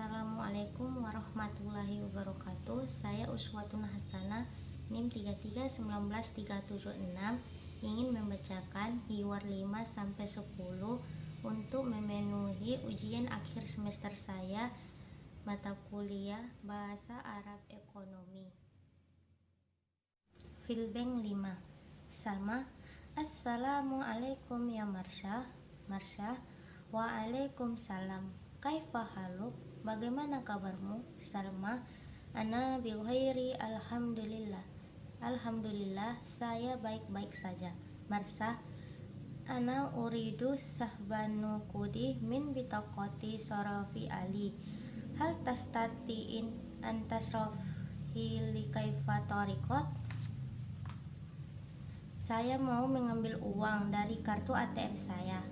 Assalamualaikum warahmatullahi wabarakatuh. Saya Uswatun Hasanah, NIM 3319376, ingin membacakan Hiwar 5-10 untuk memenuhi ujian akhir semester saya mata kuliah Bahasa Arab Ekonomi. Filbank 5. Salma. Assalamualaikum ya Marsha. Marsha. Waalaikumsalam. Kaifa haluk? Bagaimana kabarmu? Salma. Ana bi ghairi alhamdulillah. Alhamdulillah, saya baik-baik saja. Marsha. Ana uridu sahbanu kudi min bitaqati sarafi ali. Hal tastatiin an tasrafi li kaifa tariqat? Saya mau mengambil uang dari kartu ATM saya.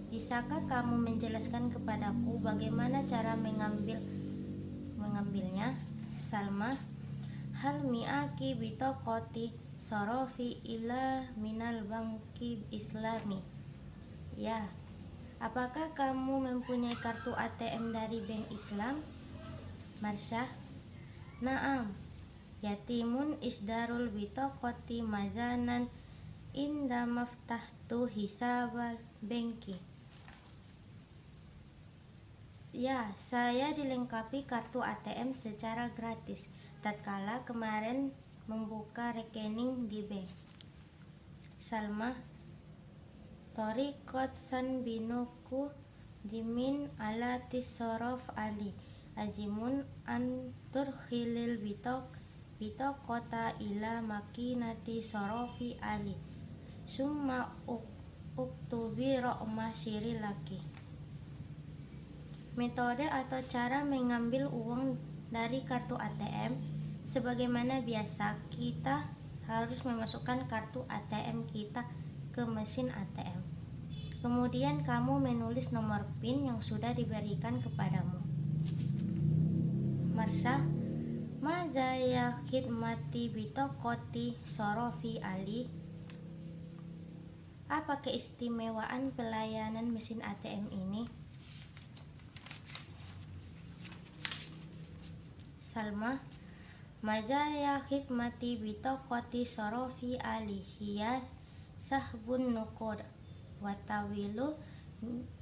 Bisakah kamu menjelaskan kepadaku bagaimana cara mengambilnya? Salma. Hal mi'aki bitaqati sarafi ila minal banki islami. Ya. Apakah kamu mempunyai kartu ATM dari bank Islam? Marsha. Naam. Yatimun isdarul bitaqati mazanan inda maftahtu hisabal banki. Ya, saya dilengkapi kartu ATM secara gratis tatkala kemarin membuka rekening di bank. Salma. Tariqat san binuku dimin alatis sorof ali ajimun an turkhilil bitaqata ila makinati sorofi ali summa uktubi rokmah siri laki. Metode atau cara mengambil uang dari kartu ATM. Sebagaimana biasa, kita harus memasukkan kartu ATM kita ke mesin ATM. Kemudian kamu menulis nomor PIN yang sudah diberikan kepadamu. Marsha. Mazaya khidmati bitaqati sorofi ali. Apa keistimewaan pelayanan mesin ATM ini? Salma. Mazaya khidmati bitaqati sorofi ali hiya sahbun nuqud wa tawilu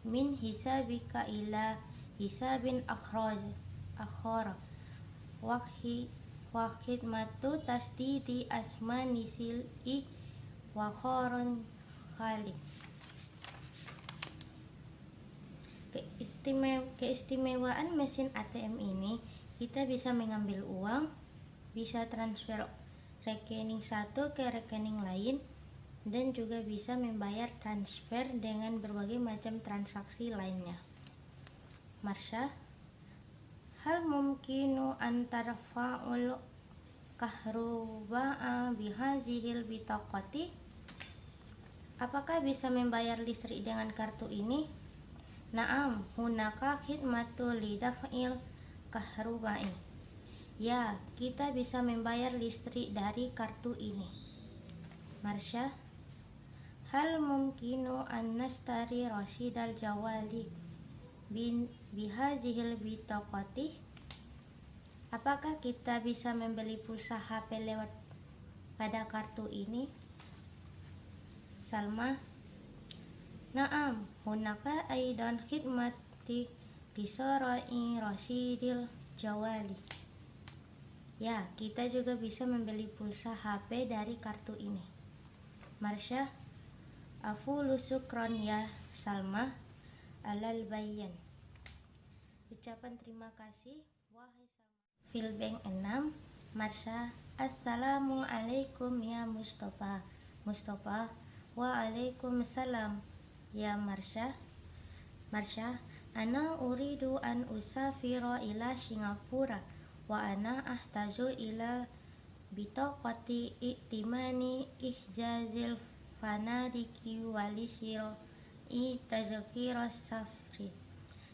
min hisabika ila hisabin akhara wa khidmatu tasdidi asmani sil'i wa khoron khalik. Keistimewaan mesin ATM ini, kita bisa mengambil uang, bisa transfer rekening satu ke rekening lain, dan juga bisa membayar transfer dengan berbagai macam transaksi lainnya. Marsha. Hal mumkinu an tarfa'ul kahruba'a bihazihil bitaqati? Apakah bisa membayar listrik dengan kartu ini? Naam, hunaka khidmatu lidaf'il kahrubai. Ya, kita bisa membayar listrik dari kartu ini. Marsha. Hal mumkinu an nastari rasidal jawali bihazihil bitaqati? Apakah kita bisa membeli pulsa HP lewat pada kartu ini? Salma. Naam, hunaka aidan khidmati lisarai rasidil jawali. Ya, kita juga bisa membeli pulsa HP dari kartu ini. Marsha. Afulu syukron ya Salma alal bayan. Ucapan terima kasih wahai Salma. Filbank 6. Marsha. Assalamualaikum ya Mustafa. Mustafa. Waalaikumsalam ya Marsha. Marsha. Ana uridu an usafira ila Singapura wa ana ahtaju ila bitaqati i'timani ihjazil fanadiki walisiro tazkira safri.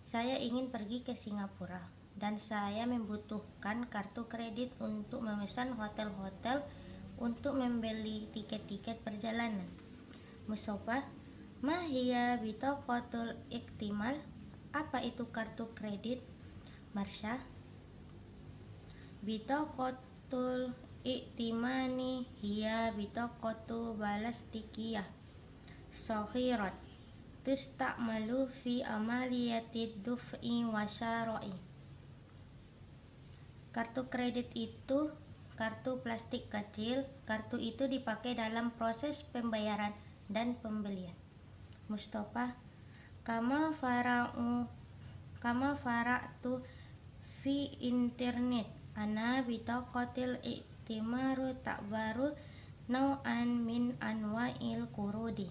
Saya ingin pergi ke Singapura dan saya membutuhkan kartu kredit untuk memesan hotel-hotel untuk membeli tiket-tiket perjalanan. Mustafa. Ma hiya bitaqatul iktimal? Apa itu kartu kredit? Marsha? Bitokotul iktimani hiya bitokotu balastikiyah soghirat tusta'malu fi amaliyatid duf'i wa syara'i. Kartu kredit itu kartu plastik kecil. Kartu itu dipakai dalam proses pembayaran dan pembelian. Mustafa, kama fara'tu fi internet ana bitaqatil iktimaru takbaru nau'an min anwa'il kurudi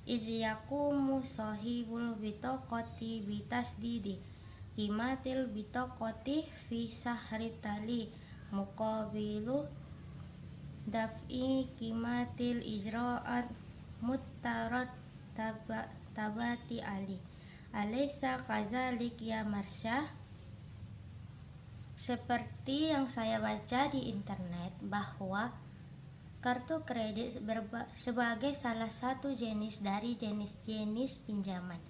iz yakumu sahibul bitaqati bitasdidi kimatil bitaqati fi sahritali muqabilu daf'i kimatil ijra'at muttarat tabati ali. Alaysa kazalik ya Marsha? Seperti yang saya baca di internet bahwa kartu kredit sebagai salah satu jenis dari jenis-jenis pinjaman.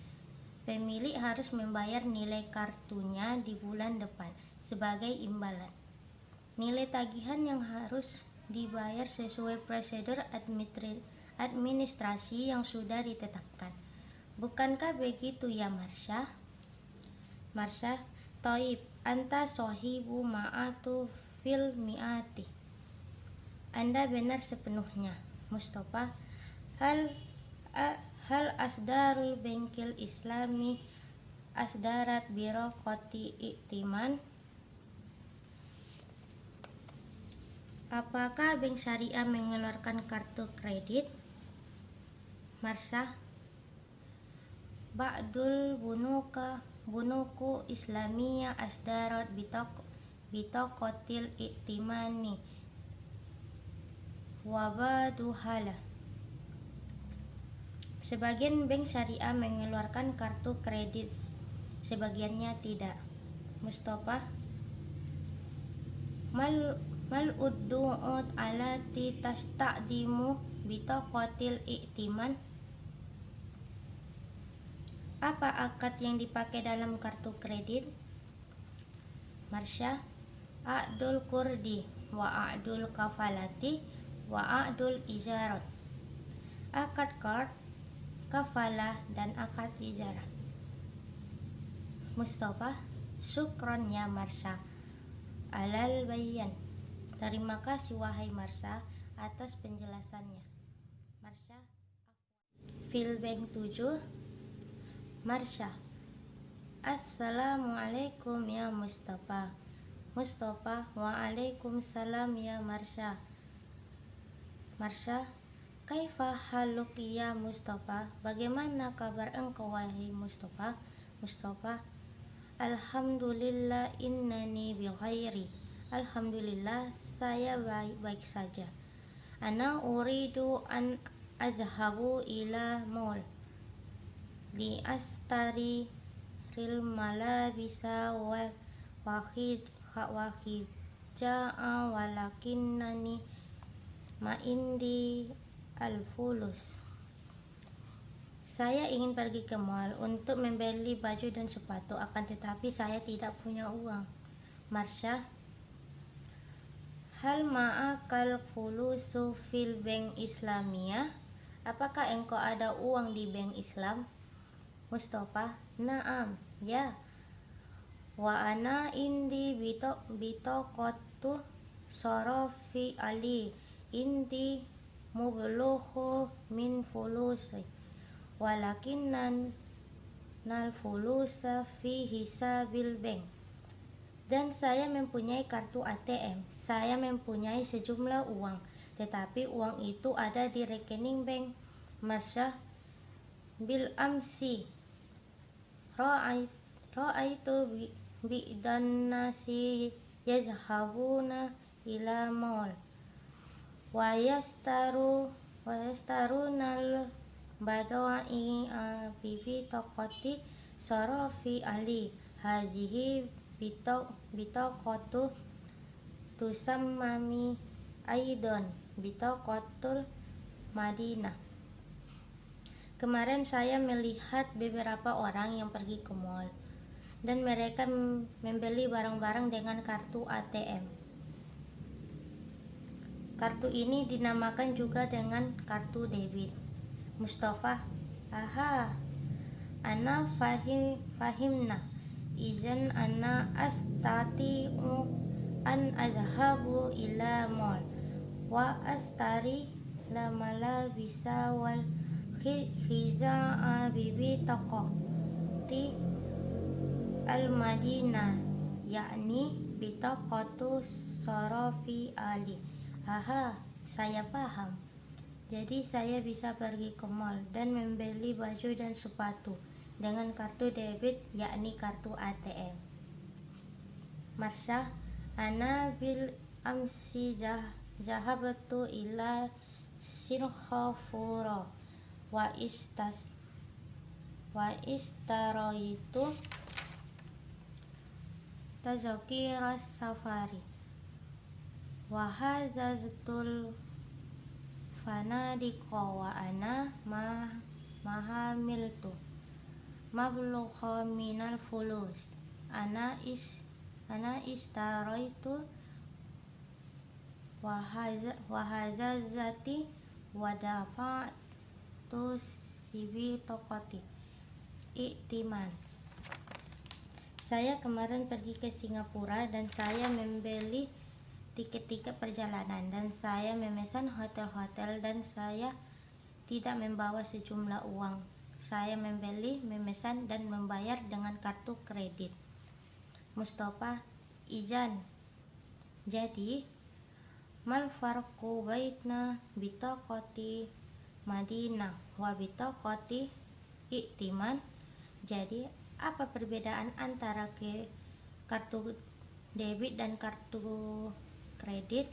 Pemilik harus membayar nilai kartunya di bulan depan sebagai imbalan. Nilai tagihan yang harus dibayar sesuai prosedur administrasi yang sudah ditetapkan. Bukankah begitu ya Marsha? Marsha, Toib, anta sohibu ma'atu fil mi'ati. Anda benar sepenuhnya. Mustafa, hal asdarul bengkel islami asdarat birokoti iktiman? Apakah bank syariah mengeluarkan kartu kredit? Marsha, ba'dul bunuku islamiyah asdarat bitokotil iktimani wabaduhala. Sebagian bank syariah mengeluarkan kartu kredit, sebagiannya tidak. Mustafa, mal uddu'ut alati tasta'dimu bitokotil iktiman? Apa akad yang dipakai dalam kartu kredit? Marsha, a'dul kurdi wa a'dul kafalati wa a'dul ijarat. Akad kard, kafalah, dan akad ijarah. Mustafa, syukron ya Marsha alal bayan. Terima kasih wahai Marsha atas penjelasannya. Marsha, Filbank 7. Marsha, assalamualaikum ya Mustafa. Mustafa, waalaikumsalam ya Marsha. Marsha, kaifa haluk ya Mustafa? Bagaimana kabar engkau wahai Mustafa? Mustafa, alhamdulillah innani bi khairi. Alhamdulillah saya baik-baik saja. Ana uridu an azhabu ila mall li astari ril malabisa wa ja'a walakinnani ma indi al-fulus. Saya ingin pergi ke mall untuk membeli baju dan sepatu, akan tetapi saya tidak punya uang. Marsha, hal ma'akal fulusu fil bank islamiyah? Apakah engkau ada uang di bank Islam? Mustafa, na'am, ya. Wa ana indi bitokotu sorofi ali indi mubluhu min fulusi walakinan nal fulusa fi hisabil bank. Dan saya mempunyai kartu ATM. Saya mempunyai sejumlah uang, tetapi uang itu ada di rekening bank. Marsha, bil amsi ra'aitu bi'dan nasi yazhabuna ila mall wa yastarunal badawa'i bibi tokoti sorofi ali hazihi bitokotu tusammami aidon bitokotul Madinah. Kemarin saya melihat beberapa orang yang pergi ke mall. dan mereka membeli barang-barang dengan kartu ATM. Kartu ini dinamakan juga dengan kartu debit. Mustafa, aha, ana fahimna. Izan ana astati'u an azhabu ila mall wa astari la malabisa wal khiza'a bibi taqati al-Madinah, yakni bitaqatu sarafi ali. Aha, saya paham. Jadi saya bisa pergi ke mall dan membeli baju dan sepatu dengan kartu debit, yakni kartu ATM. Marsha, ana bil amsi jahabtu ila Singapura wa istaraitu tazakira safari wa hadzaztul fanadiqa wa ana mahamiltu mablugha minal fulus ana istaraitu wa hadzazati wa dafa'tu sibi tokoti iktiman. Saya kemarin pergi ke Singapura dan saya membeli tiket-tiket perjalanan dan saya memesan hotel-hotel dan saya tidak membawa sejumlah uang. Saya membeli, memesan dan membayar dengan kartu kredit. Mustafa, Izan. Jadi, mal farqu baitna bitaqati Madinah wa bitaqati iktiman. Jadi, apa perbedaan antara kartu debit dan kartu kredit?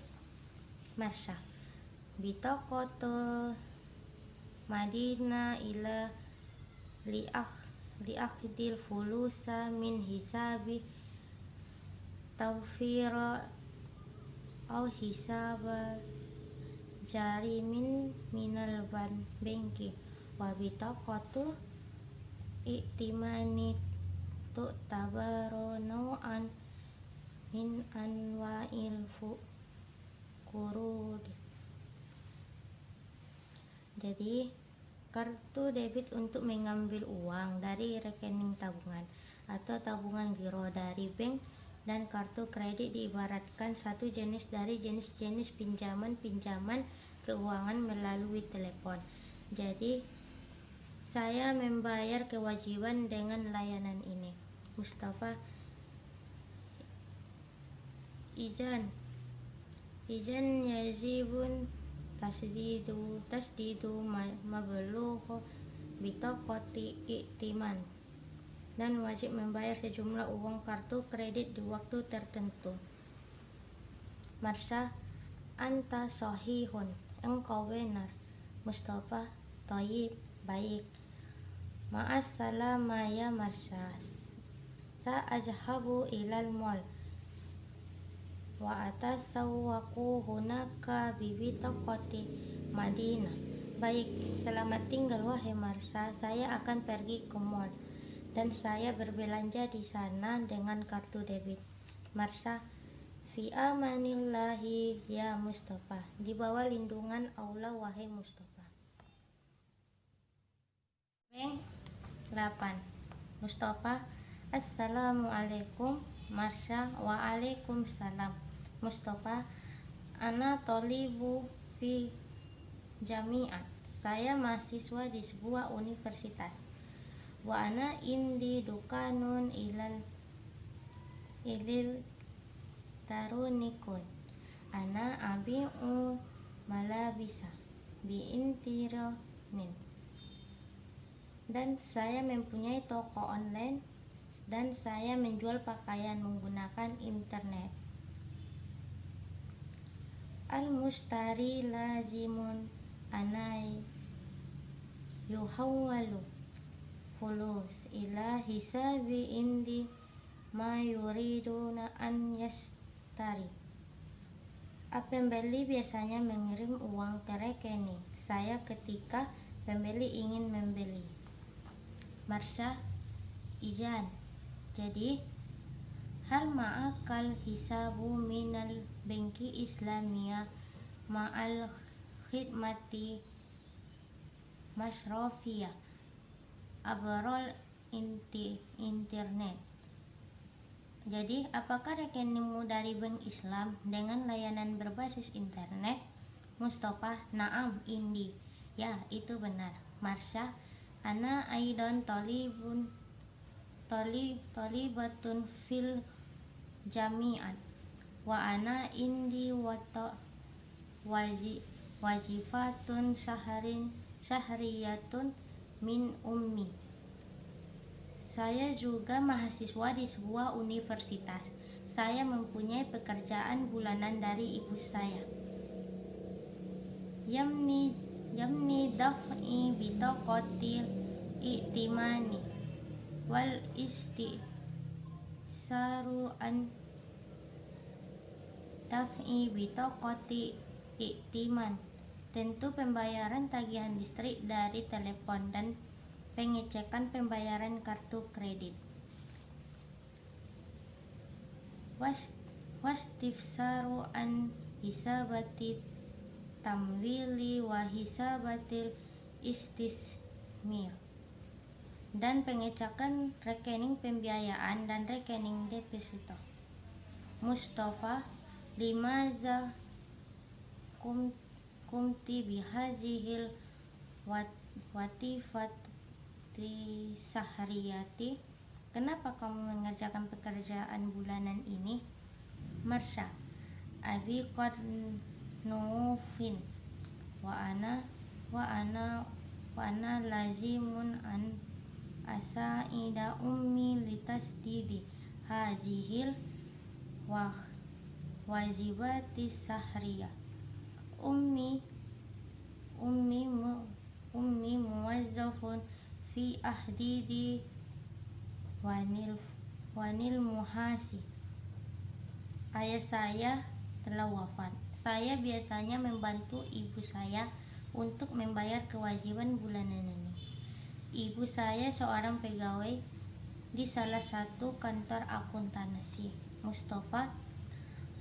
Marsha, bitaqatu Madinah ila liakhdil fulusa min hisabi tawfira au hisaba jari minal banki wa bitaqatu iktimani tu'tabaru naw'an min anwa'il qurud. Jadi kartu debit untuk mengambil uang dari rekening tabungan atau tabungan giro dari bank, dan kartu kredit diibaratkan satu jenis dari jenis-jenis pinjaman keuangan melalui telepon. Jadi saya membayar kewajiban dengan layanan ini. Mustafa, Izan yazibun tasdidu mablugh bitaqati iktiman, dan wajib membayar sejumlah uang kartu kredit di waktu tertentu. Marsha, anta sahihun, engkau benar. Mustafa, thayyib, baik. Ma'as salama ya Marsha, sa'azhabu ilal mall wa atasawwaqu hunaka bibitaqati Madinah. Baik, selamat tinggal wahai Marsha, saya akan pergi ke mall dan saya berbelanja di sana dengan kartu debit. Marsha, fi amanillahi ya Mustafa, di bawah lindungan Allah wahai Mustafa. 8. Mustafa, assalamualaikum. Marsha, waalaikumsalam. Mustafa, ana tolibu fi jami'at, saya mahasiswa di sebuah universitas. Wa ana indi dukanun ilil tarunikun, ana abi'u malabisa bi intironin, dan saya mempunyai toko online dan saya menjual pakaian menggunakan internet. Al-mustari lazimun anai yuhawwalu fulus ila hisabi indi ma yuriduna an yastari. Pembeli biasanya mengirim uang ke rekening saya ketika pembeli ingin membeli. Marsha, Izan, Jadi hal ma'akal hisabu minal banki islamiyah ma'al khidmati masrofiyah abrol internet. Jadi, apakah rekeningmu dari bank Islam dengan layanan berbasis internet? Mustafa, naam, indi. Ya, itu benar. Marsha, ana aidon tolibatun fil jami'at wa ana indi wajifatun sahriyatun min ummi. Saya juga mahasiswa di sebuah universitas. Saya mempunyai pekerjaan bulanan dari ibu saya. Yamni daf'i bitaqatil i'timani wal istisaru an daf'i bitaqati i'timan. Tentu pembayaran tagihan listrik dari telepon dan pengecekan pembayaran kartu kredit. Wastifsaru an hisabati tamwili wa hisabatil istismir, dan pengecekan rekening pembiayaan dan rekening deposito. Mustafa, limaza kumti bihazihil watifat sahriyati, kenapa kamu mengerjakan pekerjaan bulanan ini? Marsha, abi qad nufin wa ana lazimun an asaida ummi litasdidi hazihil wajibati sahriyah. Ummi muwazzafun fi ahdidi wanil muhasi. Ayah saya telah wafat. Saya biasanya membantu ibu saya untuk membayar kewajiban bulanan ini. Ibu saya seorang pegawai di salah satu kantor akuntansi. Mustafa,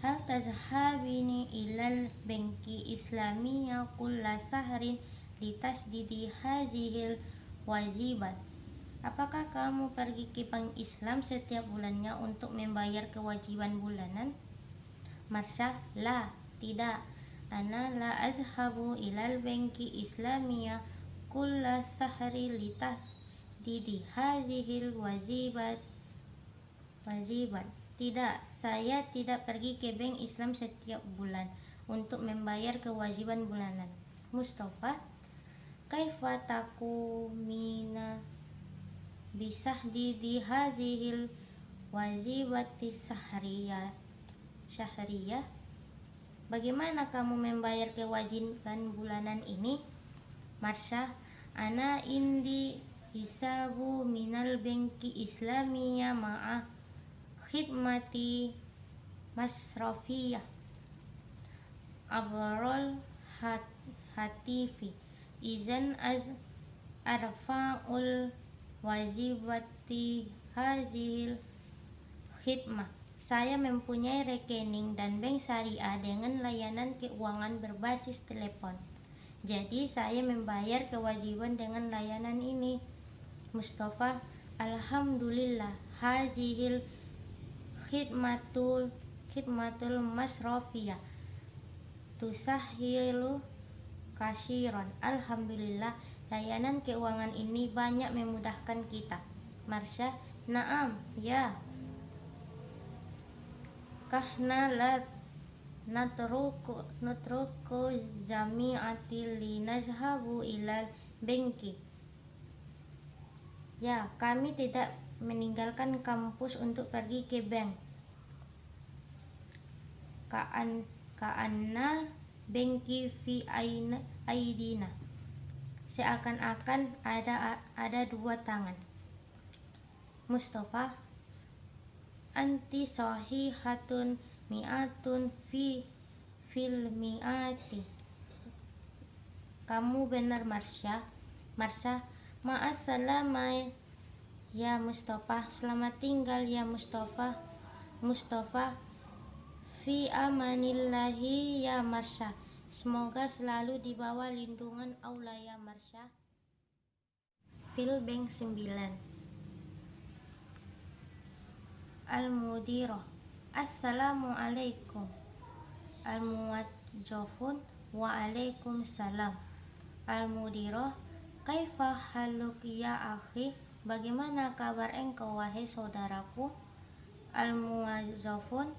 hal tazhabini ilal banki islamiyah kulla sahrin litasdidi hazihil wajibat. Apakah kamu pergi ke bank Islam setiap bulannya untuk membayar kewajiban bulanan? Marsha, la, tidak. Ana la azhabu ilal banki islamiyah kulla sahri litasdidi hazihil wajibat. Tidak, saya tidak pergi ke bank Islam setiap bulan untuk membayar kewajiban bulanan. Mustafa, kaifa takumina bisahdidi hazihil wajibati sahriyah. Bagaimana kamu membayar kewajiban bulanan ini? Marsha, ana indi hisabu minal banki islamiyah ma'a khidmati masrofiyah abrol hatifi izan arfa'ul wajibati hazil khidmah. Saya mempunyai rekening dan bank syariah dengan layanan keuangan berbasis telepon. Jadi saya membayar kewajiban dengan layanan ini. Mustafa, alhamdulillah, hazihil khidmatul masrofiyah tusahilu kasiron. Alhamdulillah, layanan keuangan ini banyak memudahkan kita. Marsha, naam, ya. Kahna la natruku jami'ati linazhabu ilal banki. Ya, kami tidak meninggalkan kampus untuk pergi ke bank. Ka'anna banki fi aidina, seakan-akan ada dua tangan. Mustafa, anti sahihatun mi'atun fil mi'ati. Kamu benar, Marsha. Marsha, ma'assalamah ya Mustafa. Selamat tinggal ya Mustafa. Mustafa, fi amanillahi ya Marsha. Semoga selalu di bawah lindungan Allah ya Marsha. Fil Bank 9. Al-Mudirah, Assalamualaikum. Al-Muwadzafun, Waalaikumsalam. Al-Mudirah, kaifa haluk ya akhi? Bagaimana kabar engkau wahai saudaraku? Al-Muwadzafun,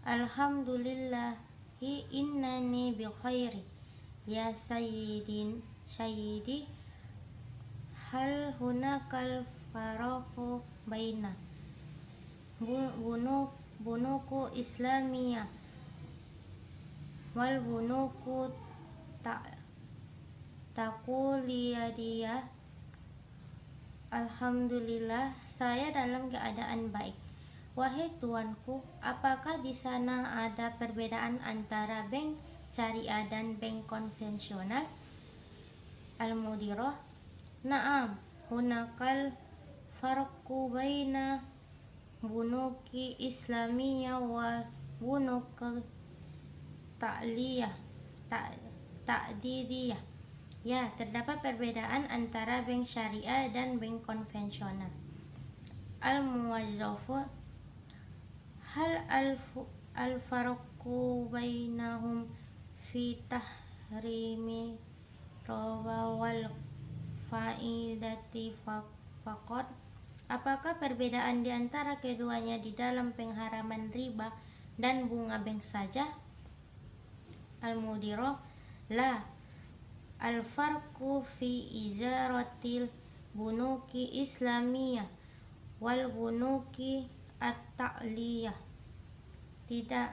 Alhamdulillahi innani bi khairi. Ya sayyidi, hal hunakal faraqu baina bunuku Islamiyah wal bunuku takuliyadiyah. Alhamdulillah, saya dalam keadaan baik. Wahai tuanku, apakah di sana ada perbedaan antara bank syariah dan bank konvensional? Al-Mudirah, na'am, hunakal farqu baina bunuki Islamiyah wal bunuki ta'didiyah. Ya, terdapat perbedaan antara bank syariah dan bank konvensional. Al-Muwazzafun, hal al-farqu bainahum fi tahrimi rawa wal faidati faqat. Apakah perbedaan di antara keduanya di dalam pengharaman riba dan bunga bank saja? Al-Mudirah, la, al-farqu fi izaratil bunuki Islamiyah wal bunuki at-ta'liyah. Tidak,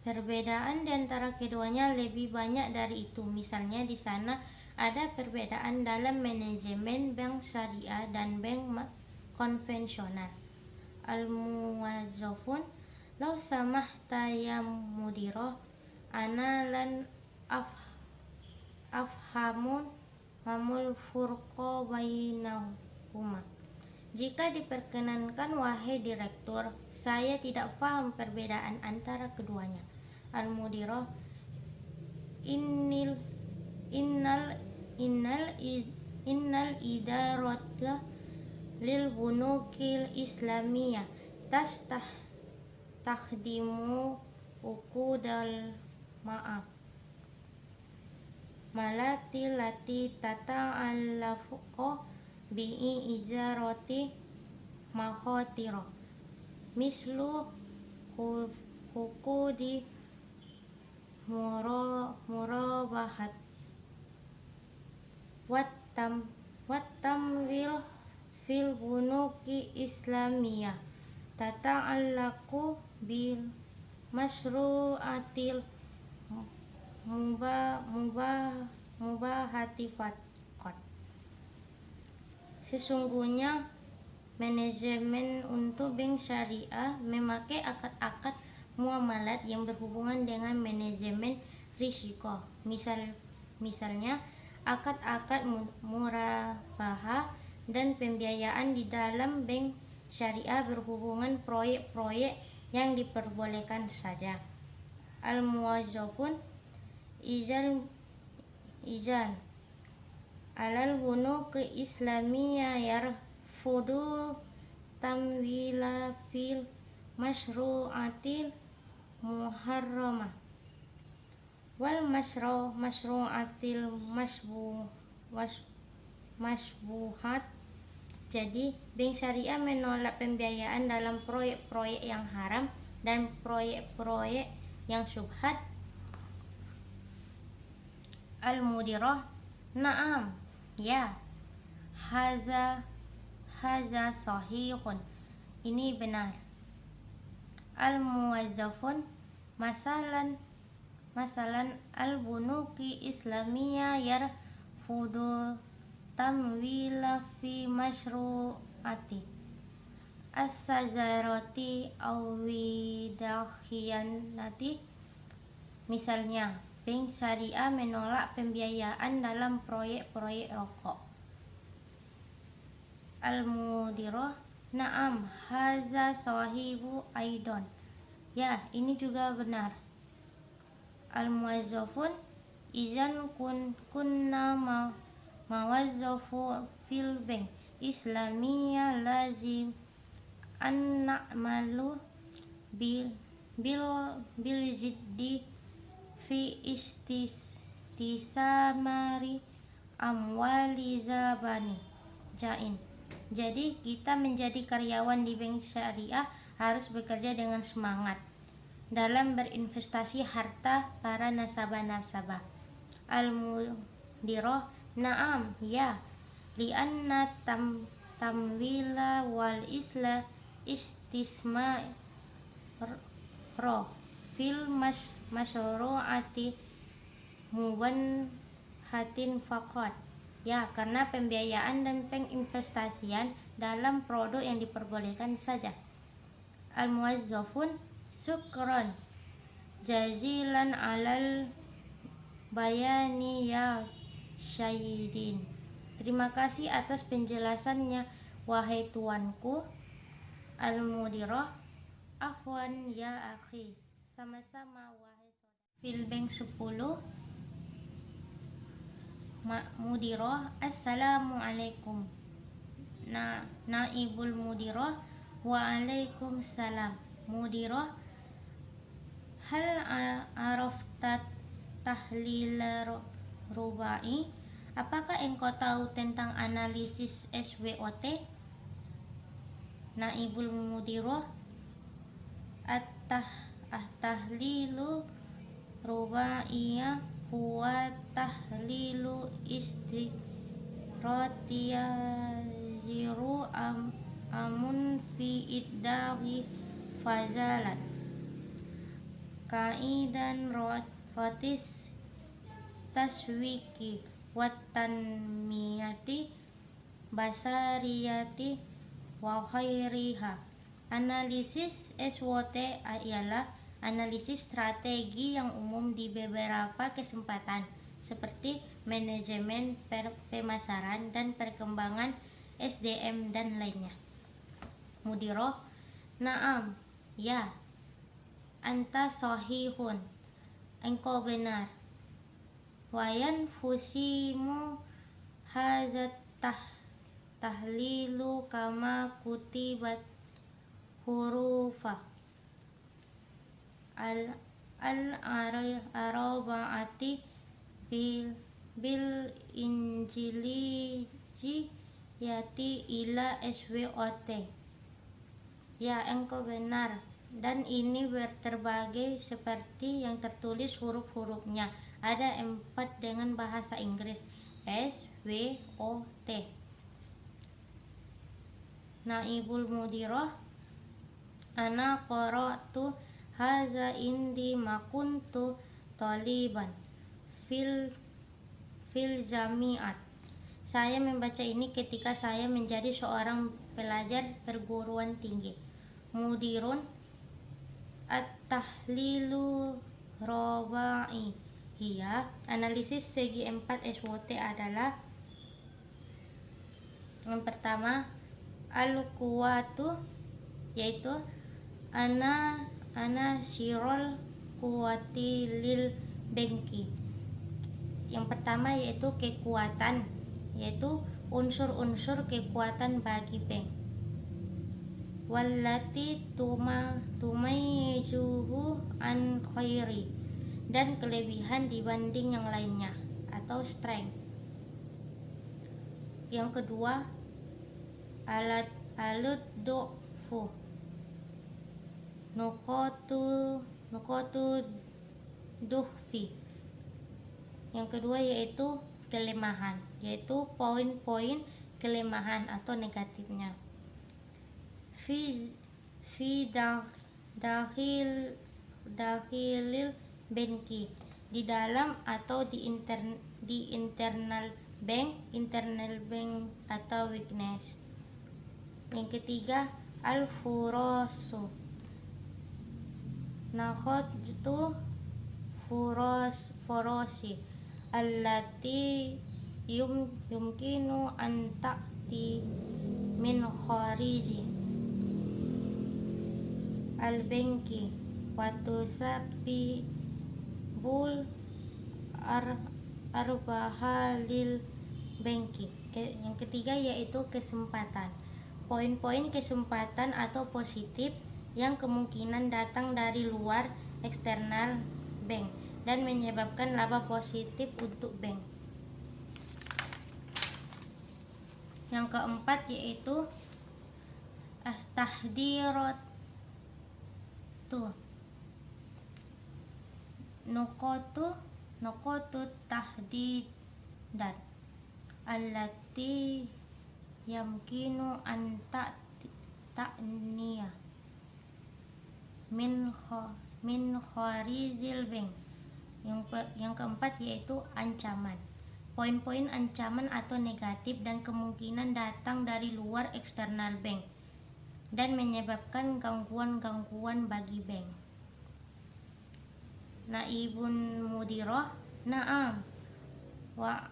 perbedaan di antara keduanya lebih banyak dari itu. Misalnya di sana ada perbedaan dalam manajemen bank syariah dan bank konvensional. Al-Muwazzafun, law samahta ya Mudirah, ana lan afhamun mamul furqa bainahuma. Jika diperkenankan wahai direktur, saya tidak paham perbedaan antara keduanya. Al-Mudirah, innal idarata lil bunukil Islamiyah takhdimu uqudal maaf malati lati tata'allaqu bi'i izarati makhotiro mislu hukudi murabahat wattamwil fil bunuki Islamiyah tata'allaqu bil masyru'atil mubahati faqat. Sesungguhnya manajemen untuk bank syariah memakai akad-akad muamalat yang berhubungan dengan manajemen risiko. Misalnya akad-akad murabahah dan pembiayaan di dalam bank syariah berhubungan proyek-proyek yang diperbolehkan saja. Al-Muwazzafun, izan alal bunuk Islamiyah yarfudu tamwila fil masyru'atil muharramah wal masyru'atil masbuhat. Jadi, bank syariah menolak pembiayaan dalam proyek-proyek yang haram dan proyek-proyek yang syubhat. Al-Mudirah, na'am, ya, haza sahihun, ini benar. Al-Muwazzafun, masalan al-bunuki Islamiyah yarfudu tamwila fi masyru'ati as-sajarati awidakhiyanati. Misalnya, bank syariah menolak pembiayaan dalam proyek-proyek rokok. Al-Mudirah, Naam, haza sahibu aidon. Ya, ini juga benar. Al-muwazzafun izan kunna mawazzafu fil bank islamiyya lazim an na'malu bil jiddi fi istisamari amwali zabani jain. Jadi kita menjadi karyawan di bank syariah harus bekerja dengan semangat dalam berinvestasi harta para nasabah-nasabah. Al-mudirah, na'am, ya, lianna tamwila wal isla istisma fil masyru'ati mubanhatin faqat. Ya, karena pembiayaan dan penginvestasian dalam produk yang diperbolehkan saja. Al-muwazzafun, syukran jazilan alal bayani ya syahidin. Terima kasih atas penjelasannya, wahai tuanku. Al-mudirah, afwan ya akhi. Sama-sama wahai saudara. Filbank 10. Mudirah, assalamualaikum. Naibul mudirah, waalaikumsalam. Mudirah, hal arafta tahlil rubai? Apakah engkau tahu tentang analisis SWOT? Naibul mudirah, at-tahlilu rubaiyah huwa tahlilu istiqratiyaziru amun fi iddahi fazalat kaidan rotis taswiki watanmiyati basariyati wa khairiha. Analisis SWOT ialah analisis strategi yang umum di beberapa kesempatan seperti manajemen pemasaran dan perkembangan SDM dan lainnya. Mudirah, na'am, ya, anta sahihun, engkau benar. Wayan fusimu hazat tahlilu kama kutibat hurufa al-araba'ati bil injiliji yati ila SWOT. Ya, engkau benar, dan ini terbagi seperti yang tertulis huruf-hurufnya. Ada 4 dengan bahasa Inggris, SWOT. Naibul mudirah, ana qara'tu haza indi makuntu taliban fil jami'at. Saya membaca ini ketika saya menjadi seorang pelajar perguruan tinggi. Mudirun, at-tahlilu robai. Iya, analisis segi 4 SWOT adalah: yang pertama, al-quwatu, yaitu ana sirol kuwati lil banki. Yang pertama yaitu kekuatan, yaitu unsur-unsur kekuatan bagi bank. Wallati tumayyizuhu an khairi, dan kelebihan dibanding yang lainnya atau strength. Yang kedua, alud-du'fu, nuqatu duhfi. Yang kedua yaitu kelemahan, yaitu poin-poin kelemahan atau negatifnya. Fi dakhilil banki, di dalam atau di internal bank atau weakness. Yang ketiga, al-furosu, nakhatu forosi allati yumkinu an ta'ti min khariji. al-banki wa tusabbibul arbaha lil banki. Yang ketiga yaitu kesempatan. Poin-poin kesempatan atau positif yang kemungkinan datang dari luar eksternal bank dan menyebabkan laba positif untuk bank. Yang keempat yaitu tahdirat nuqatu tahdidat allati yamkinu an ta'niya min kharizil bank. Yang keempat yaitu ancaman. Poin-poin ancaman atau negatif dan kemungkinan datang dari luar eksternal bank dan menyebabkan gangguan-gangguan bagi bank. Naibun mudirah, na'am, wal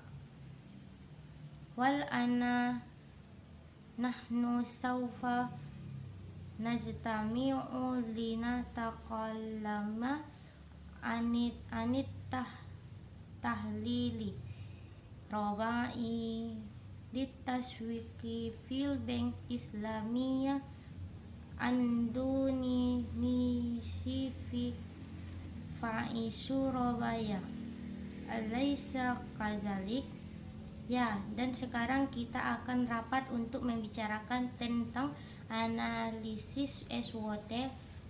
ana nahnu saufa najtami'u linataqallama anit tahlili rabai litaswiki fil bank islamiyah anduni nisifi fa'i Surabaya. Alaysa kazalik? Ya, dan sekarang kita akan rapat untuk membicarakan tentang analisis SWOT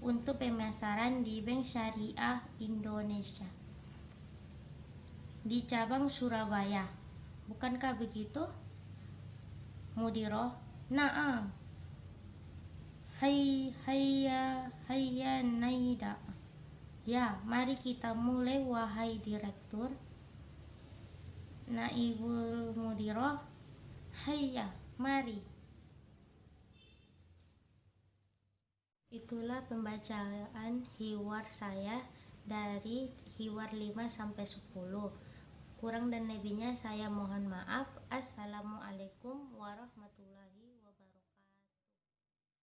untuk pemasaran di Bank Syariah Indonesia di cabang Surabaya. Bukankah begitu, Mudiroh? Naam. Hayya naida. Ya, mari kita mulai wahai direktur. Naibul mudiroh, hayya, mari. Itulah pembacaan hiwar saya dari hiwar 5 sampai 10. Kurang dan lebihnya saya mohon maaf. Assalamualaikum warahmatullahi wabarakatuh.